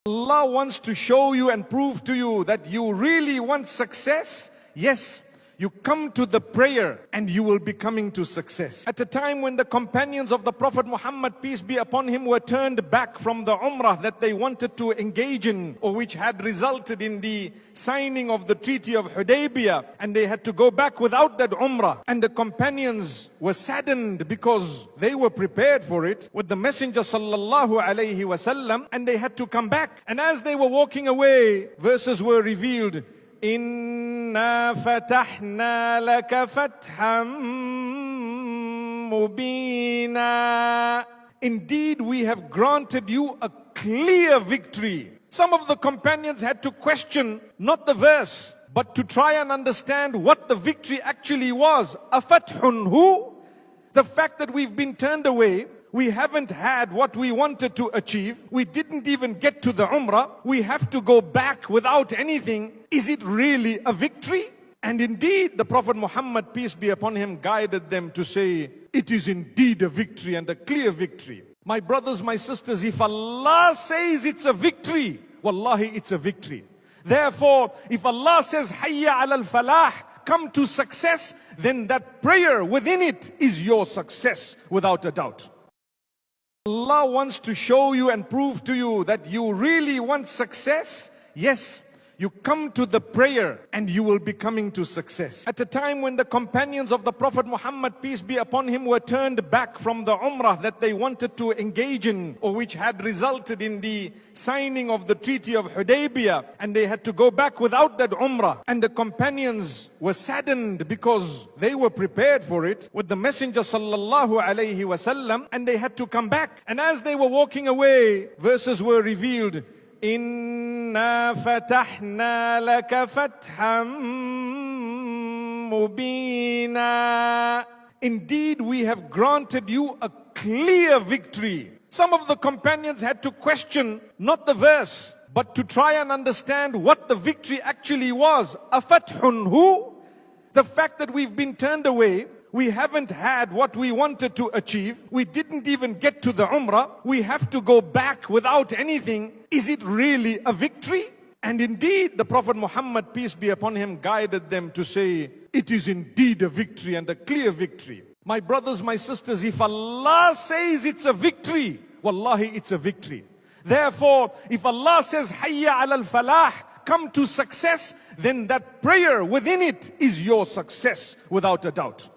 Allah wants to show you and prove to you that you really want success. Yes, you come to the prayer and you will be coming to success. At a time when the companions of the Prophet Muhammad, peace be upon him, were turned back from the Umrah that they wanted to engage in, or which had resulted in the signing of the Treaty of Hudaybiyah, and they had to go back without that Umrah. And the companions were saddened because they were prepared for it with the Messenger sallallahu alaihi wasallam, and they had to come back. And as they were walking away, verses were revealed. إِنَّا فَتَحْنَا لَكَ فَتْحًا مُبِينًا. Indeed, we have granted you a clear victory. Some of the companions had to question not the verse, but to try and understand what the victory actually was. أَفَتْحٌ هُ? The fact that we've been turned away, we haven't had what we wanted to achieve, we didn't even get to the Umrah, we have to go back without anything. Is it really a victory? And indeed, the Prophet Muhammad, peace be upon him, guided them to say, it is indeed a victory, and a clear victory. My brothers, my sisters, if Allah says it's a victory, wallahi, it's a victory. Therefore, if Allah says, Hayya ala al-falah, come to success, then that prayer within it is your success, without a doubt. Allah wants to show you and prove to you that you really want success. Yes, you come to the prayer and you will be coming to success. At a time when the companions of the Prophet Muhammad, peace be upon him, were turned back from the Umrah that they wanted to engage in, or which had resulted in the signing of the Treaty of Hudaybiyah, and they had to go back without that Umrah. And the companions were saddened because they were prepared for it with the Messenger sallallahu alaihi wasallam, and they had to come back. And as they were walking away, verses were revealed. إِنَّا فَتَحْنَا لَكَ فَتْحًا مُبِينًا. Indeed, we have granted you a clear victory. Some of the companions had to question not the verse, but to try and understand what the victory actually was. أَفَتْحٌ هُ? The fact that we've been turned away, we haven't had what we wanted to achieve, we didn't even get to the Umrah, we have to go back without anything. Is it really a victory? And indeed, the Prophet Muhammad, peace be upon him, guided them to say, it is indeed a victory, and a clear victory. My brothers, my sisters, if Allah says it's a victory, wallahi, it's a victory. Therefore, if Allah says, Hayya ala al-falah, come to success, then that prayer within it is your success, without a doubt.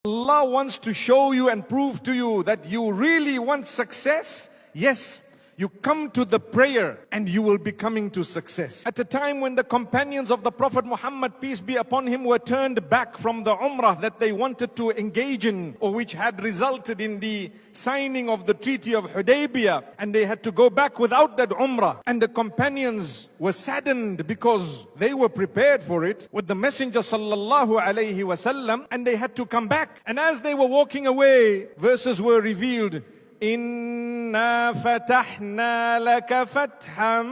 Allah wants to show you and prove to you that you really want success. Yes, you come to the prayer and you will be coming to success. At a time when the companions of the Prophet Muhammad, peace be upon him, were turned back from the Umrah that they wanted to engage in, or which had resulted in the signing of the Treaty of Hudaybiyah, and they had to go back without that Umrah. And the companions were saddened because they were prepared for it with the Messenger sallallahu alaihi wasallam, and they had to come back. And as they were walking away, verses were revealed. إِنَّا فَتَحْنَا لَكَ فَتْحًا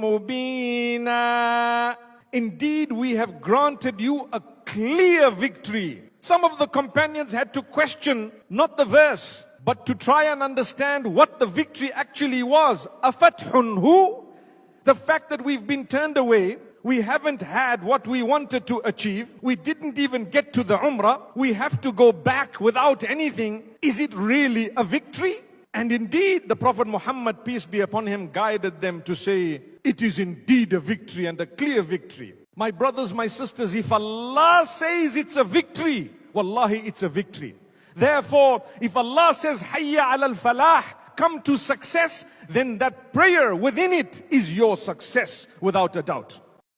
مُبِينًا. Indeed, we have granted you a clear victory. Some of the companions had to question not the verse, but to try and understand what the victory actually was. أَفَتْحٌ هُ? The fact that we've been turned away, we haven't had what we wanted to achieve, we didn't even get to the Umrah, we have to go back without anything. Is it really a victory? And indeed, the Prophet Muhammad, peace be upon him, guided them to say, it is indeed a victory, and a clear victory. My brothers, my sisters, if Allah says it's a victory, wallahi, it's a victory. Therefore, if Allah says, Hayya ala al-falah, come to success, then that prayer within it is your success, without a doubt.